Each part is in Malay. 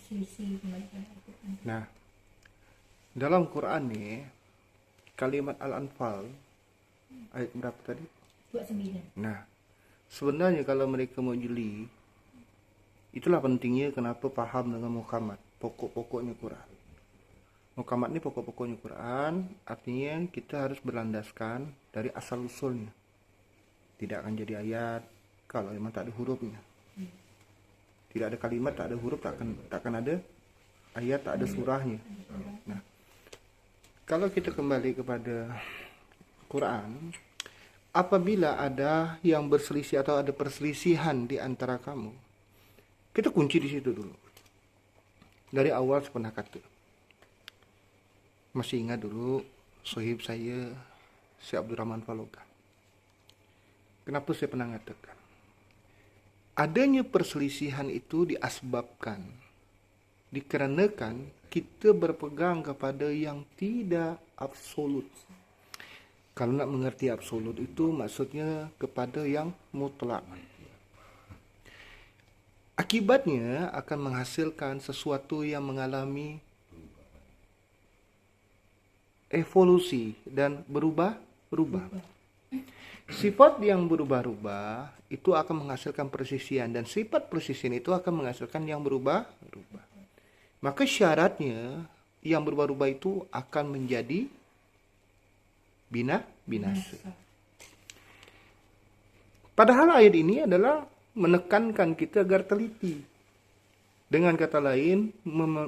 Selisih pembacaan Al-Quran. Nah, dalam Quran nih, kalimat Al-Anfal ayat berapa tadi? 29. Nah, sebenarnya kalau mereka mau jeli, itulah pentingnya kenapa paham dengan muqamat, pokok-pokoknya Quran. Muqamat ini pokok-pokoknya Quran, artinya kita harus berlandaskan dari asal usulnya. Tidak akan jadi ayat kalau memang tak ada hurufnya. Tidak ada kalimat, tak ada huruf, takkan ada ayat, tak ada surahnya. Nah, kalau kita kembali kepada Quran, apabila ada yang berselisih atau ada perselisihan di antara kamu, kita kunci di situ dulu. Dari awal saya pernah kata. Masih ingat dulu sohib saya, si Abdurrahman Faloga. Kenapa saya pernah mengatakan? Adanya perselisihan itu diasbabkan, dikarenakan kita berpegang kepada yang tidak absolut. Kalau nak mengerti absolut itu maksudnya kepada yang mutlak. Akibatnya akan menghasilkan sesuatu yang mengalami evolusi dan berubah-ubah. Sifat yang berubah-ubah itu akan menghasilkan persisian, dan sifat persisian itu akan menghasilkan yang berubah-ubah. Maka syaratnya yang berubah-ubah itu akan menjadi binasa. Padahal ayat ini adalah menekankan kita agar teliti. Dengan kata lain,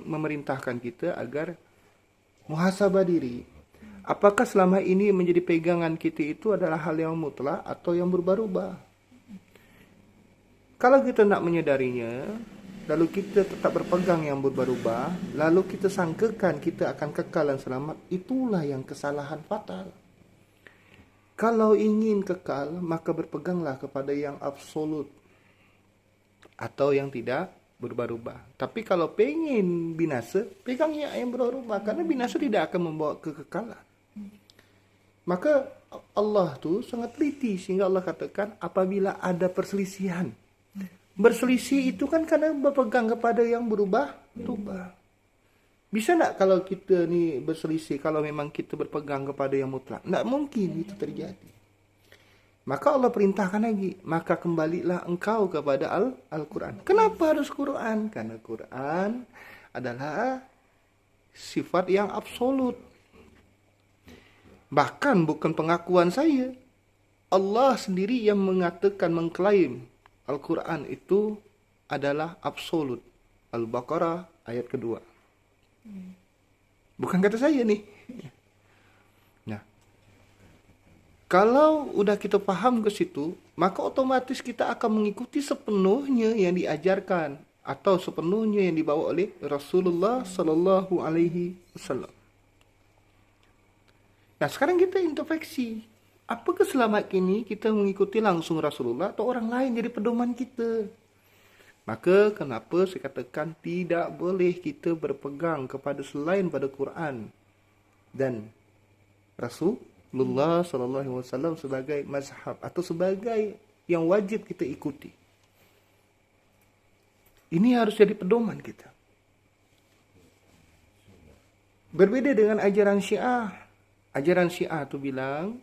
memerintahkan kita agar muhasabah diri. Apakah selama ini menjadi pegangan kita itu adalah hal yang mutlak atau yang berubah-ubah? Kalau kita nak menyadarinya, lalu kita tetap berpegang yang berubah-ubah, lalu kita sangkakan kita akan kekal dan selamat, itulah yang kesalahan fatal. Kalau ingin kekal, maka berpeganglah kepada yang absolut atau yang tidak berubah-ubah. Tapi kalau pengen binasa, pegangnya yang berubah-ubah, karena binasa tidak akan membawa kekekalan. Maka Allah tu sangat teliti sehingga Allah katakan apabila ada perselisihan. Berselisih itu kan karena berpegang kepada yang berubah-ubah. Bisa tak kalau kita ni berselisih kalau memang kita berpegang kepada yang mutlak? Tak mungkin itu terjadi. Maka Allah perintahkan lagi, maka kembalilah engkau kepada Al-Quran. Kenapa harus Quran? Karena Quran adalah sifat yang absolut. Bahkan bukan pengakuan saya. Allah sendiri yang mengatakan, mengklaim Al-Quran itu adalah absolut. Al-Baqarah ayat kedua. Bukan kata saya nih. Nah, kalau udah kita paham ke situ, maka otomatis kita akan mengikuti sepenuhnya yang diajarkan atau sepenuhnya yang dibawa oleh Rasulullah sallallahu alaihi wasallam. Nah, sekarang kita introspeksi. Apakah selama ini kita mengikuti langsung Rasulullah atau orang lain jadi pedoman kita? Maka kenapa saya katakan tidak boleh kita berpegang kepada selain pada Quran dan Rasulullah sallallahu alaihi wasallam sebagai mazhab atau sebagai yang wajib kita ikuti. Ini harus jadi pedoman kita. Berbeda dengan ajaran Syiah. Ajaran Syiah tu bilang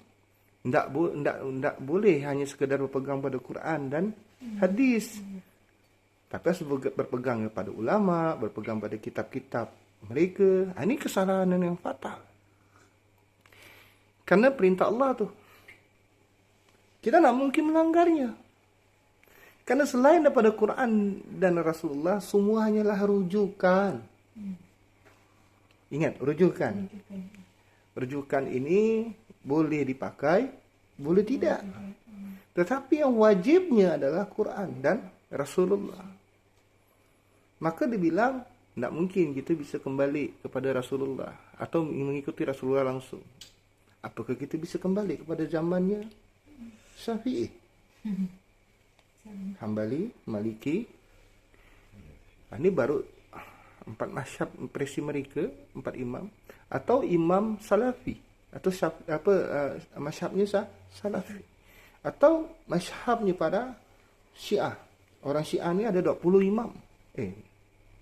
tidak boleh hanya sekedar berpegang pada Quran dan hadis. Tapi harus berpegang kepada ulama, berpegang pada kitab-kitab mereka. Ini kesalahan yang fatal. Karena perintah Allah tu, kita tak mungkin melanggarnya. Karena selain daripada Quran dan Rasulullah, semua hanyalah rujukan. Ingat, rujukan. Rujukan ini boleh dipakai, boleh tidak. Tetapi yang wajibnya adalah Quran dan Rasulullah. Maka dibilang, tidak mungkin kita bisa kembali kepada Rasulullah atau mengikuti Rasulullah langsung. Apakah kita bisa kembali kepada zamannya Syafi'i, Hambali, Maliki? Ini baru 4 mazhab impresi mereka, 4 imam. Atau imam Salafi, atau mazhabnya Salafi, atau mazhabnya para Syiah. Orang Syiah ni ada 20 imam.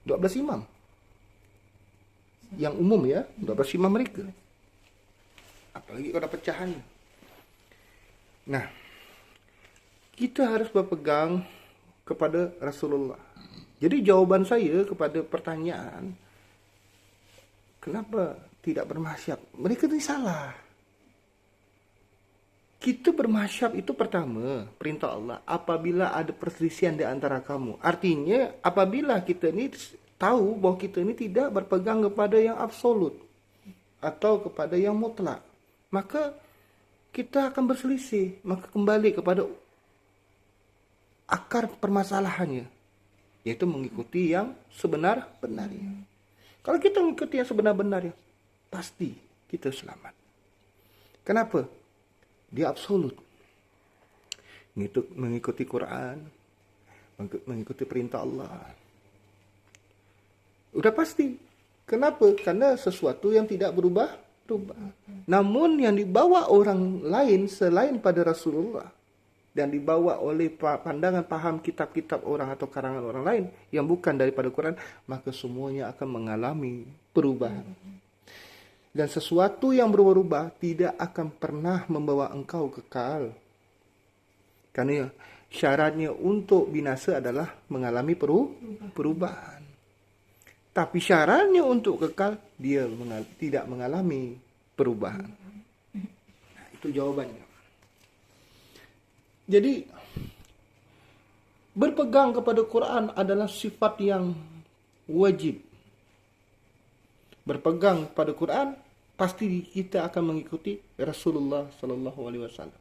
12 imam. Yang umum ya, 12 imam mereka. Apalagi kalau ada pecahannya. Nah, kita harus berpegang kepada Rasulullah. Jadi jawaban saya kepada pertanyaan, kenapa tidak bermasyab? Mereka ini salah. Kita bermasyab itu pertama, perintah Allah. Apabila ada perselisihan di antara kamu. Artinya, apabila kita ini tahu bahwa kita ini tidak berpegang kepada yang absolut. Atau kepada yang mutlak. Maka kita akan berselisih. Maka kembali kepada akar permasalahannya. Yaitu mengikuti yang sebenar-benarnya. Kalau kita mengikuti yang sebenar-benarnya, pasti kita selamat. Kenapa? Dia absolut. Mengikuti Quran, mengikuti perintah Allah. Udah pasti. Kenapa? Karena sesuatu yang tidak berubah. Namun yang dibawa orang lain selain pada Rasulullah, dan dibawa oleh pandangan paham kitab-kitab orang atau karangan orang lain yang bukan daripada Quran, maka semuanya akan mengalami perubahan. Dan sesuatu yang berubah-ubah tidak akan pernah membawa engkau kekal. Karena syaratnya untuk binasa adalah mengalami perubahan. Tapi syaratnya untuk kekal, dia tidak mengalami perubahan. Nah, itu jawabannya. Jadi, berpegang kepada Quran adalah sifat yang wajib. Berpegang pada Quran, pasti kita akan mengikuti Rasulullah sallallahu alaihi wasallam.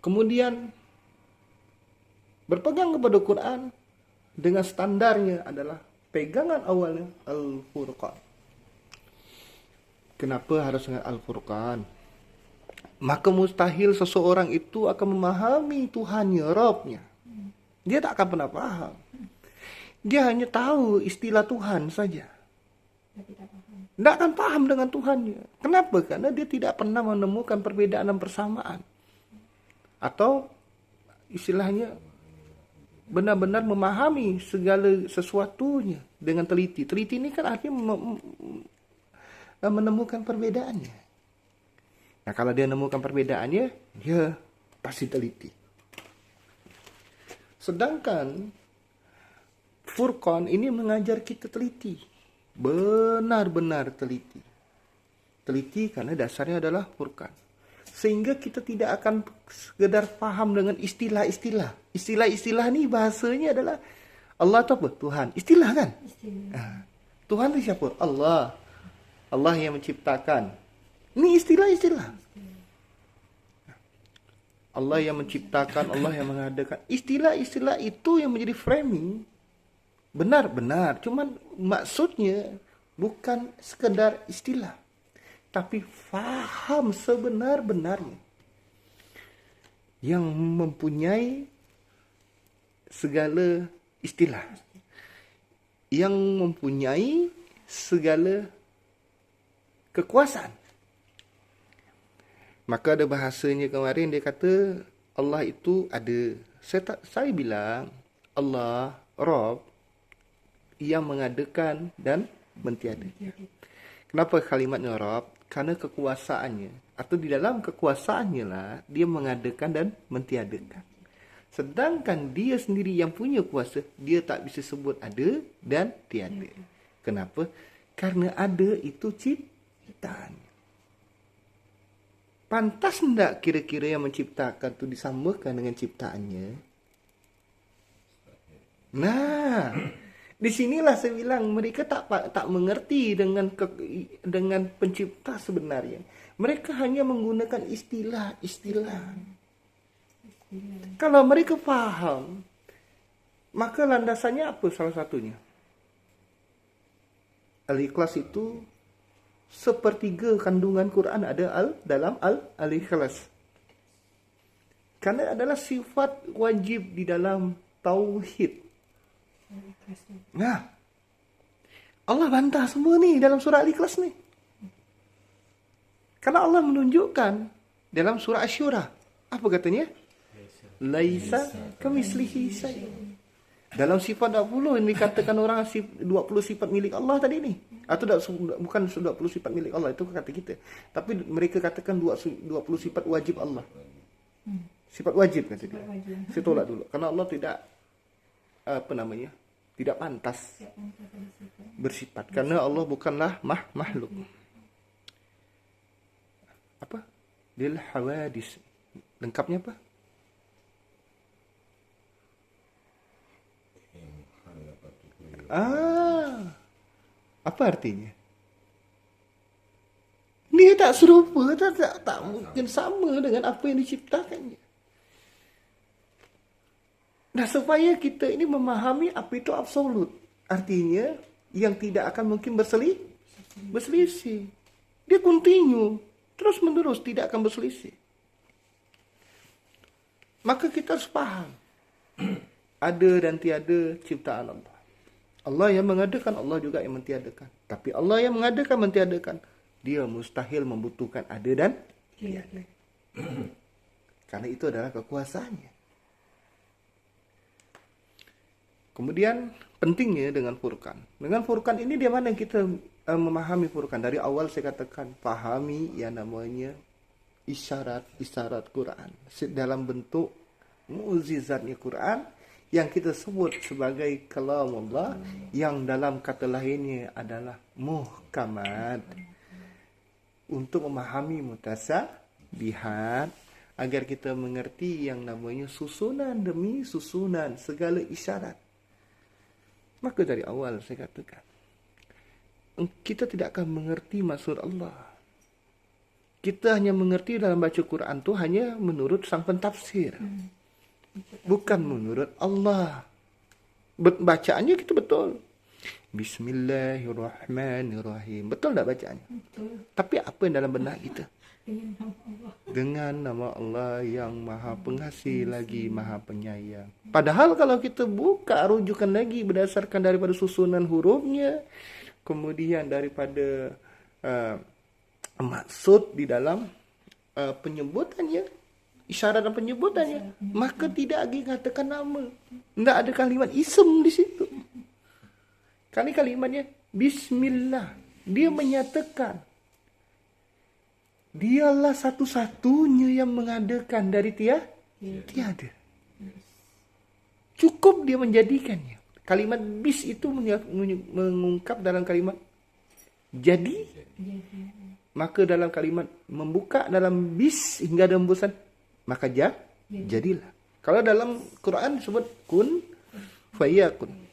Kemudian berpegang kepada Quran dengan standarnya adalah pegangan awalnya Al-Furqan. Kenapa harus dengan Al-Furqan? Maka mustahil seseorang itu akan memahami Tuhannya, Rabbnya. Dia tak akan pernah paham. Dia hanya tahu istilah Tuhan saja. Tidak akan paham dengan Tuhannya. Kenapa? Karena dia tidak pernah menemukan perbedaan dan persamaan. Atau istilahnya benar-benar memahami segala sesuatunya dengan teliti. Teliti ini kan artinya menemukan perbedaannya. Nah, kalau dia menemukan perbedaannya, dia pasti teliti. Sedangkan Furqan ini mengajar kita teliti. Benar-benar teliti. Teliti karena dasarnya adalah Furqan. Sehingga kita tidak akan sekedar paham dengan istilah-istilah. Istilah-istilah ni bahasanya adalah Allah itu apa? Tuhan. Istilah kan? Istilah. Tuhan itu siapa? Allah. Allah yang menciptakan. Ini istilah-istilah. Allah yang menciptakan, Allah yang mengadakan. Istilah-istilah itu yang menjadi framing. Benar-benar. Cuman maksudnya bukan sekedar istilah. Tapi faham sebenar-benarnya. Yang mempunyai segala istilah. Yang mempunyai segala kekuasaan. Maka ada bahasanya kemarin dia kata Allah itu ada. Saya bilang Allah, Rabb, yang mengadakan dan mentiadakan. Kenapa kalimatnya Rabb? Karena kekuasaannya. Atau di dalam kekuasaannya lah dia mengadakan dan mentiadakan. Sedangkan dia sendiri yang punya kuasa, dia tak bisa sebut ada dan tiada. Kenapa? Karena ada itu ciptaan. Pantas tidak kira-kira yang menciptakan itu disamakan dengan ciptaannya? Nah, di sinilah saya bilang mereka tak mengerti dengan pencipta sebenarnya. Mereka hanya menggunakan istilah-istilah. Kalau mereka faham, maka landasannya apa salah satunya? Al-Ikhlas itu sepertiga kandungan Quran ada dalam Al-Ikhlas. Karena adalah sifat wajib di dalam tauhid. Nah, Allah bantah semua ni dalam surah Al-Ikhlas ni. Karena Allah menunjukkan dalam surah Asy-Syura. Apa katanya? Laisa kamislihi syai'. Dalam sifat 20 yang dikatakan orang 20 sifat milik Allah tadi ni. Atau bukan 20 sifat milik Allah, itu kata kita. Tapi mereka katakan 20 sifat wajib Allah. Sifat wajib kata dia. Saya tolak dulu. Karena Allah tidak tidak pantas bersifat. Karena Allah bukanlah makhluk. Apa? Lil hawadis. Lengkapnya apa? Apa artinya? Dia tak serupa, tak mungkin sama dengan apa yang diciptakannya. Nah, supaya kita ini memahami apa itu absolut. Artinya, yang tidak akan mungkin berselisih. Dia continue, terus menerus, tidak akan berselisih. Maka kita harus paham. Ada dan tiada ciptaan Allah. Allah yang mengadakan, Allah juga yang mentiadakan. Tapi Allah yang mengadakan, mentiadakan, dia mustahil membutuhkan ada dan tiada. Karena itu adalah kekuasaannya. Kemudian pentingnya dengan Furqan. Dengan Furqan ini di mana kita memahami Furqan. Dari awal saya katakan, pahami yang namanya isyarat-isyarat Quran. Dalam bentuk mukjizatnya Quran yang kita sebut sebagai kalam Allah, yang dalam kata lainnya adalah muhkamat. Untuk memahami mutasabihat, agar kita mengerti yang namanya susunan demi susunan segala isyarat. Maka dari awal saya katakan, kita tidak akan mengerti maksud Allah. Kita hanya mengerti dalam baca Quran itu hanya menurut sang pentafsir. Bukan menurut Allah. Bacaannya kita betul. Bismillahirrahmanirrahim. Betul tak bacaannya? Betul. Tapi apa yang dalam benak kita? Dengan nama Allah. Dengan nama Allah yang maha pengasih lagi maha penyayang. Padahal kalau kita buka rujukan lagi berdasarkan daripada susunan hurufnya, kemudian daripada maksud di dalam penyebutannya, isyarat dan penyebutannya, maka tidak lagi katakan nama. Tidak ada kalimat ism di situ. Kali kalimatnya Bismillah. Dia menyatakan dialah satu-satunya yang mengadakan dari tiada. Cukup dia menjadikannya. Kalimat bis itu mengungkap dalam kalimat jadi. Maka dalam kalimat membuka dalam bis hingga ada hembusan, maka jadilah. Kalau dalam Quran disebut kun fayakun.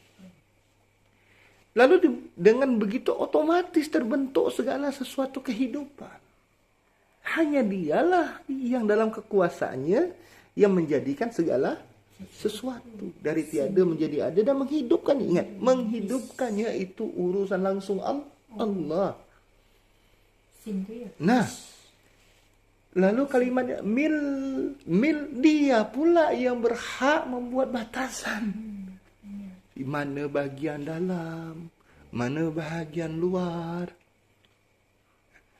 Lalu dengan begitu otomatis terbentuk segala sesuatu kehidupan. Hanya dialah yang dalam kekuasaannya yang menjadikan segala sesuatu dari tiada menjadi ada dan menghidupkannya. Ingat, menghidupkannya itu urusan langsung Allah. Nah, lalu kalimatnya mil dia pula yang berhak membuat batasan. Di mana bahagian dalam, mana bahagian luar.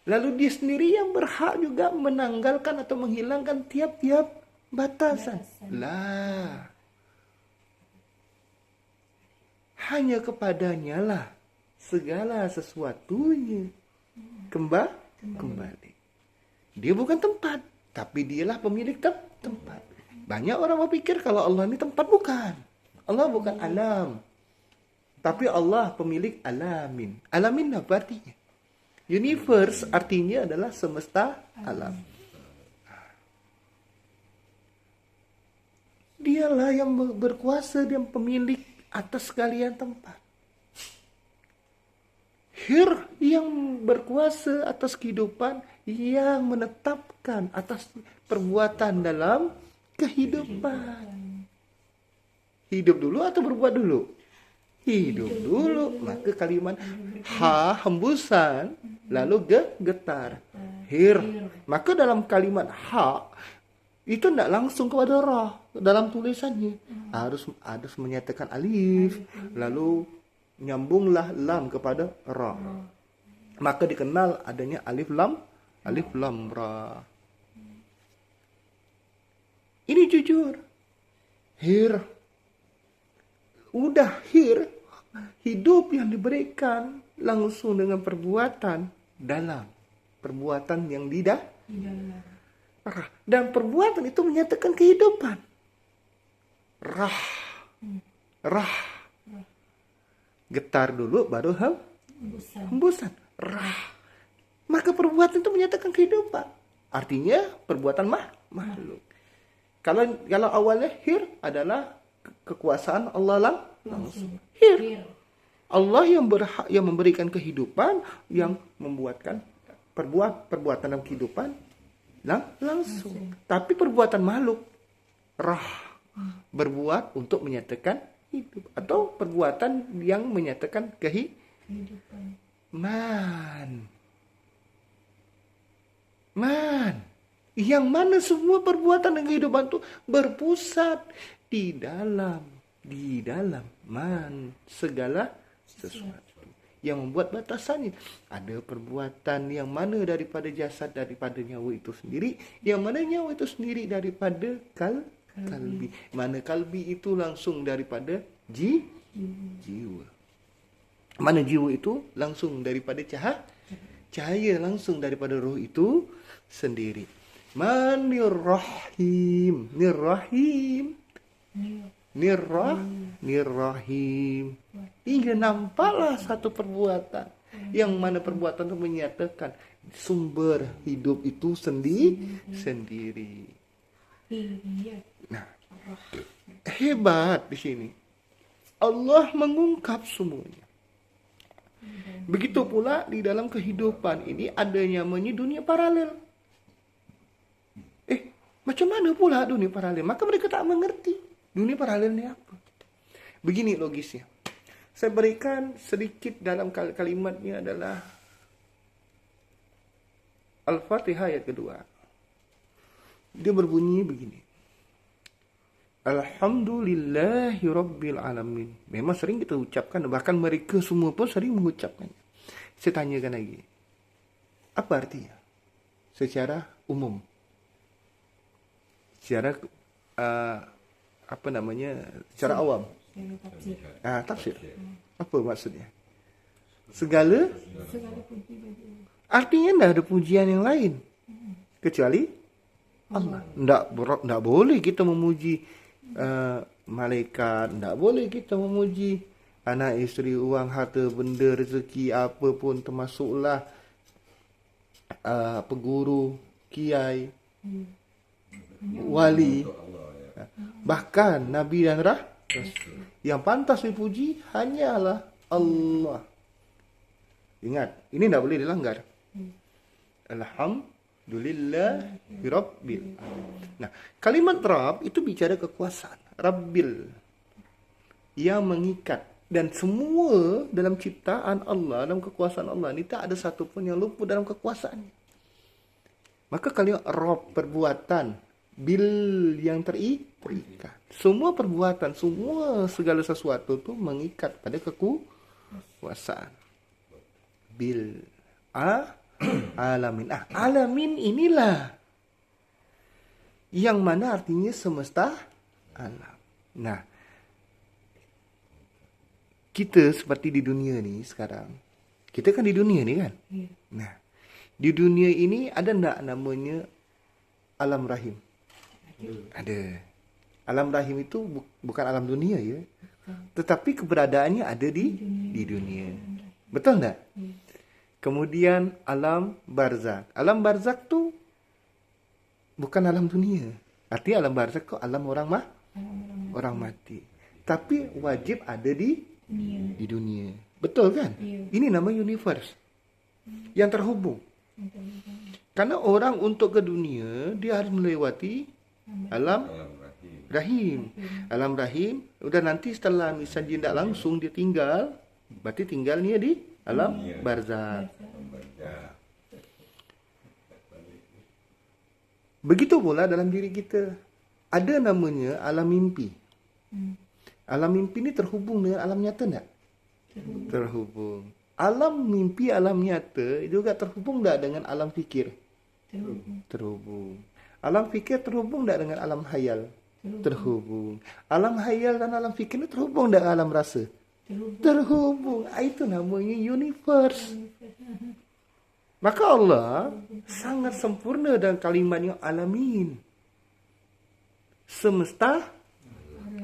Lalu dia sendiri yang berhak juga menanggalkan atau menghilangkan tiap-tiap batasan. Lah. Hanya kepadanya lah segala sesuatunya kembali. Dia bukan tempat, tapi dialah pemilik tempat. Banyak orang berpikir kalau Allah ini tempat, bukan. Allah bukan alam. Tapi Allah pemilik alamin. Alamin apa artinya? Universe artinya adalah semesta alam. Dialah yang berkuasa dan pemilik atas sekalian tempat. Hir yang berkuasa atas kehidupan, yang menetapkan atas perbuatan dalam kehidupan. Hidup dulu atau berbuat dulu? Hidup dulu. Maka kalimat ha, hembusan, lalu getar. Hir. Maka dalam kalimat ha, itu tidak langsung kepada ra dalam tulisannya. Harus menyatakan alif, lalu nyambunglah lam kepada ra. Maka dikenal adanya alif lam ra. Ini jujur. Hir. Udah hidup yang diberikan langsung dengan perbuatan dalam. Perbuatan yang Di dalam. dan perbuatan itu menyatakan kehidupan. Rah. Getar dulu baru Hembusan. hembusan. Rah. Maka perbuatan itu menyatakan kehidupan. Artinya perbuatan makhluk. Kalau awalnya adalah kekuasaan Allah langsung. Hir. Allah yang memberikan kehidupan, yang membuatkan perbuatan dalam kehidupan langsung. Tapi perbuatan makhluk berbuat untuk menyatakan hidup, atau perbuatan yang menyatakan Kehidupan. yang mana semua perbuatan dan kehidupan itu berpusat di dalam segala sesuatu yang membuat batasannya. Ada perbuatan yang mana daripada jasad, daripada nyawa itu sendiri, yang mana nyawa itu sendiri daripada kalbi, mana kalbi itu langsung daripada jiwa, mana jiwa itu langsung daripada cahaya langsung daripada roh itu sendiri. Nirrahim. Hingga nampaklah satu perbuatan, yang mana perbuatan itu menyatakan sumber hidup itu sendiri. Nah, hebat di sini. Allah mengungkap semuanya. Begitu pula di dalam kehidupan ini adanya namanya dunia paralel. Macam mana pula dunia paralel? Maka mereka tak mengerti dunia paralel ini apa. Begini logisnya. Saya berikan sedikit dalam kalimatnya adalah Al-Fatihah ayat kedua. Dia berbunyi begini. Alhamdulillahi Rabbil Alamin. Memang sering kita ucapkan, bahkan mereka semua pun sering mengucapkannya. Saya tanyakan lagi. Apa artinya? Secara umum. Secara secara awam. Tafsir. Apa maksudnya? Segala puji bagi Allah. artinya tidak ada pujian yang lain kecuali Allah. Tidak boleh kita memuji malaikat, tidak boleh kita memuji anak, isteri, uang, harta, benda, rezeki, apapun, termasuklah peguru, kiai, wali, bahkan Nabi dan Rasul. Yang pantas dipuji hanyalah Allah. Ingat, ini tidak boleh dilanggar. Alhamdulillahi Rabbil Alamin. Nah, kalimat Rabb itu bicara kekuasaan. Rabbil, yang mengikat. Dan semua dalam ciptaan Allah, dalam kekuasaan Allah ini tak ada satu pun yang luput dalam kekuasaannya. Maka kalimat Rabb, perbuatan, bil yang terikat. Semua perbuatan, segala sesuatu itu mengikat pada kekuasaan. Bil alamin. Alamin inilah yang mana artinya semesta alam. Nah, kita seperti di dunia ni sekarang. Kita kan di dunia ni kan? Nah, di dunia ini ada tak namanya alam rahim? Ada. Alam rahim itu bukan alam dunia ya. Tetapi keberadaannya ada di dunia. Betul tak? Kemudian alam barzak. Alam barzak tu bukan alam dunia. Artinya alam barzak tu alam orang mati. Tapi wajib ada di dunia. Betul kan? Ini nama universe. Yang terhubung. Karena orang untuk ke dunia, dia harus melewati alam rahim. Alam rahim. Udah nanti setelah misalnya dia tidak langsung dia tinggal, berarti tinggalnya di alam barzak. Begitu pula dalam diri kita. Ada namanya alam mimpi. Alam mimpi ni terhubung dengan alam nyata tak? Terhubung. Alam mimpi, alam nyata juga terhubung tak dengan alam fikir? Terhubung. Alam fikir terhubung tak dengan alam khayal? terhubung. Alam hayal dan alam fikir itu terhubung dengan alam rasa. Terhubung. Itu namanya universe. Maka Allah sangat sempurna dengan kalimatnya alamin. Semesta,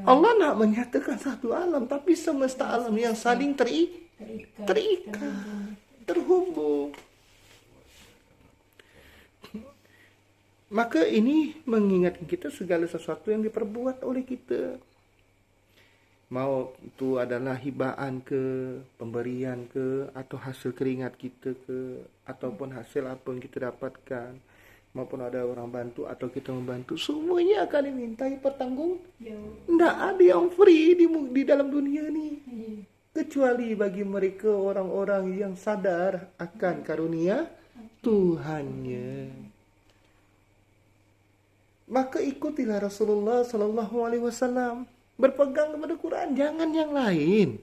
Allah nak menyatakan satu alam, tapi semesta alam yang saling terikat, terhubung. Maka ini mengingatkan kita segala sesuatu yang diperbuat oleh kita. Mau itu adalah hibaan ke, pemberian ke, atau hasil keringat kita ke, ataupun hasil apa yang kita dapatkan, maupun ada orang bantu atau kita membantu, semuanya akan dimintai pertanggungan. Tidak ada yang free di dalam dunia ni, kecuali bagi mereka orang-orang yang sadar akan karunia Tuhannya. Maka ikutilah Rasulullah sallallahu alaihi wasallam, berpegang kepada Quran, jangan yang lain.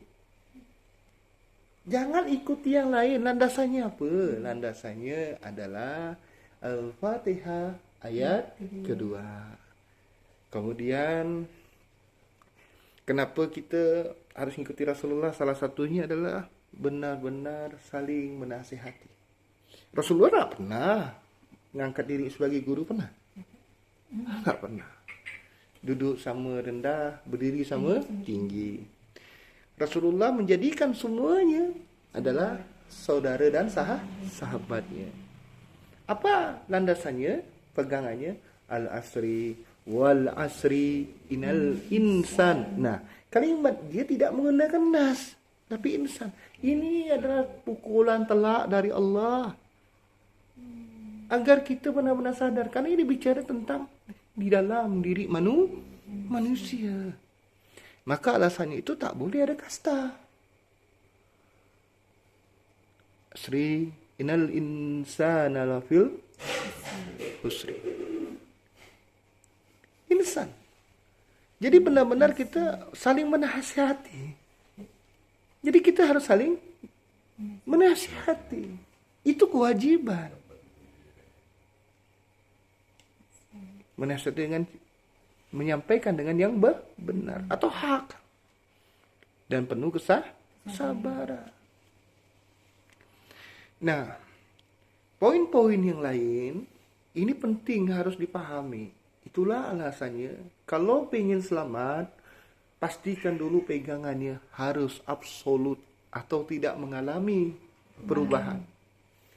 Jangan ikuti yang lain. Landasannya apa? Landasannya adalah Al-Fatihah ayat kedua. Kemudian kenapa kita harus ikuti Rasulullah? Salah satunya adalah benar-benar saling menasihati. Rasulullah tak pernah mengangkat diri sebagai guru, pernah? Tak pernah. Duduk sama rendah, berdiri sama tinggi. Rasulullah menjadikan semuanya adalah saudara dan sahabatnya. Apa landasannya, pegangannya? Al-asri wal asri innal insan. Nah, kalimat dia tidak menggunakan nas, tapi insan. Ini adalah pukulan telak dari Allah. Agar kita benar-benar sadar, karena ini bicara tentang di dalam diri manusia. Maka alasannya itu tak boleh ada kasta. Asri innal insana lafil husri. Insan. Jadi benar-benar kita saling menasihati. Jadi kita harus saling menasihati. Itu kewajiban. Menasihati dengan menyampaikan dengan yang benar atau hak dan penuh kesabaran. Nah, poin-poin yang lain ini penting harus dipahami. Itulah alasannya kalau pengen selamat, pastikan dulu pegangannya harus absolut atau tidak mengalami perubahan.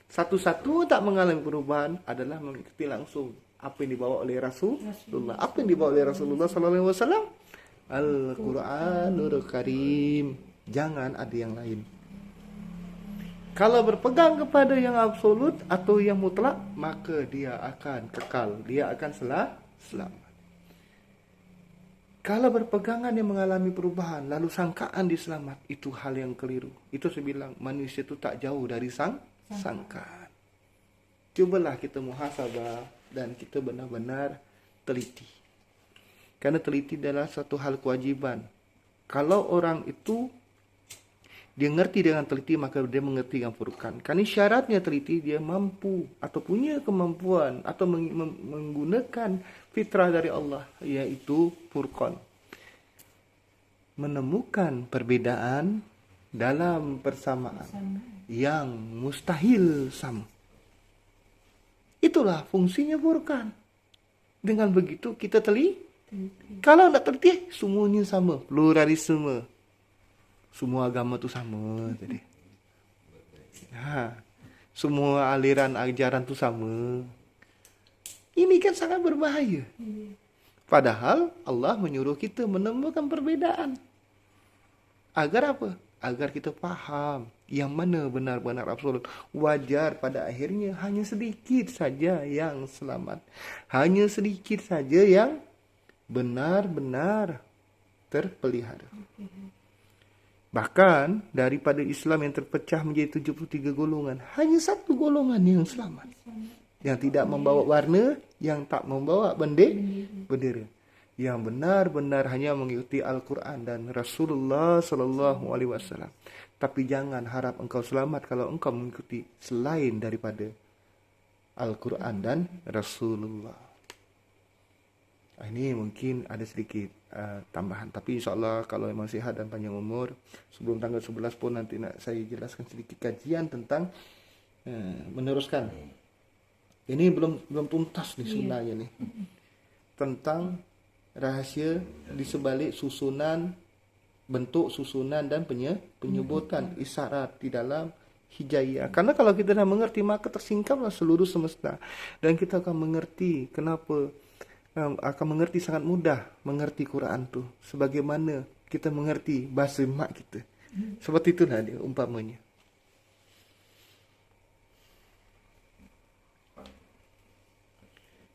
Satu-satu tak mengalami perubahan adalah mengikuti langsung apa yang dibawa oleh Rasulullah. Apa yang dibawa oleh Rasulullah sallallahu alaihi wasallam? Al-Qur'anul Karim. Jangan ada yang lain. Kalau berpegang kepada yang absolut atau yang mutlak, maka dia akan kekal, dia akan selamat. Kalau berpegangan yang mengalami perubahan, lalu sangkaan dia selamat, itu hal yang keliru. Itu saya bilang, manusia itu tak jauh dari sangkaan. Cubalah kita muhasabah dan kita benar-benar teliti. Karena teliti adalah satu hal kewajiban. Kalau orang itu dia ngerti dengan teliti, maka dia mengerti dengan furqan. Karena syaratnya teliti, dia mampu atau punya kemampuan atau menggunakan fitrah dari Allah, yaitu furqan. Menemukan perbedaan dalam persamaan yang mustahil sama. Itulah fungsinya furqan. Dengan begitu kita teliti. Kalau tidak teliti, semuanya sama, pluralisme. Semua agama tu sama tadi. Semua aliran ajaran tu sama. Ini kan sangat berbahaya. Padahal Allah menyuruh kita menemukan perbedaan. Agar apa? Agar kita faham yang mana benar-benar absolut. Wajar pada akhirnya hanya sedikit saja yang selamat. Hanya sedikit saja yang benar-benar terpelihara. Bahkan daripada Islam yang terpecah menjadi 73 golongan, hanya satu golongan yang selamat. Yang tidak membawa warna, yang tak membawa bendera. Yang benar-benar hanya mengikuti Al-Quran dan Rasulullah sallallahu alaihi wasallam. Tapi jangan harap engkau selamat kalau engkau mengikuti selain daripada Al-Quran dan Rasulullah. Ini mungkin ada sedikit tambahan, tapi insya Allah kalau memang sehat dan panjang umur, sebelum tanggal 11 pun nanti nak saya jelaskan sedikit kajian tentang meneruskan. Ini belum tuntas nih sebenarnya nih, tentang rahasia di sebalik susunan, bentuk susunan dan penyebutan isyarat di dalam hijaiyah. Karena kalau kita dah mengerti, maka tersingkaplah seluruh semesta, dan kita akan mengerti kenapa, akan mengerti sangat mudah mengerti Quran tu sebagaimana kita mengerti bahasa mak kita. Seperti itulah dia umpamanya.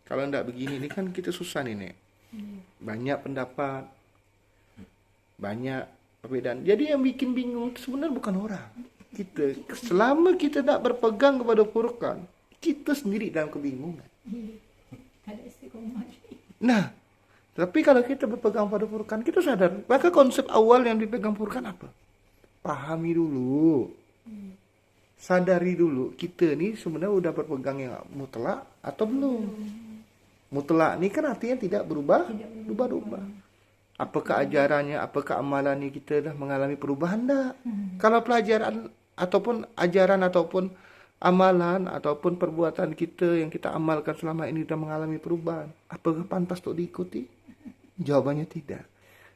Kalau tidak begini ni kan kita susah ni, Nek. Banyak pendapat, banyak perbezaan. Jadi yang bikin bingung sebenarnya bukan orang. Kita, selama kita tak berpegang kepada Quran, kita sendiri dalam kebingungan. Tak ada istiqomah. Nah, tapi kalau kita berpegang pada Quran, kita sadar. Maka konsep awal yang dipegang Quran apa? Pahami dulu. Sadari dulu, kita ni sebenarnya udah berpegang yang mutlak atau belum. Mutlak ni kan artinya tidak berubah. Apakah ajarannya, apakah amalannya kita dah mengalami perubahan tak? Kalau pelajaran ataupun ajaran ataupun amalan ataupun perbuatan kita yang kita amalkan selama ini dah mengalami perubahan, apakah pantas untuk diikuti? Jawabannya tidak.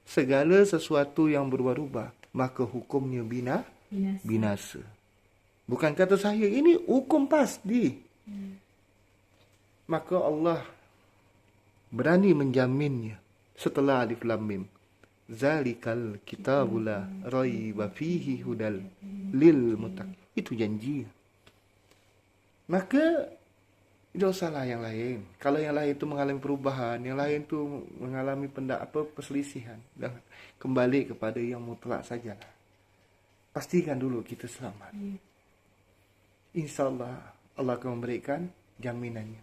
Segala sesuatu yang berubah-ubah, maka hukumnya binasa. Bukan kata saya, ini hukum pasti. Maka Allah berani menjaminnya setelah alif lam mim. Zalikal kitabula raiba fihi hudal lil muttaqin. Itu janji. Maka tidak usahlah yang lain. Kalau yang lain itu mengalami perubahan, yang lain itu mengalami perselisihan, dan kembali kepada yang mutlak sajalah. Pastikan dulu kita selamat. InsyaAllah Allah akan memberikan jaminannya.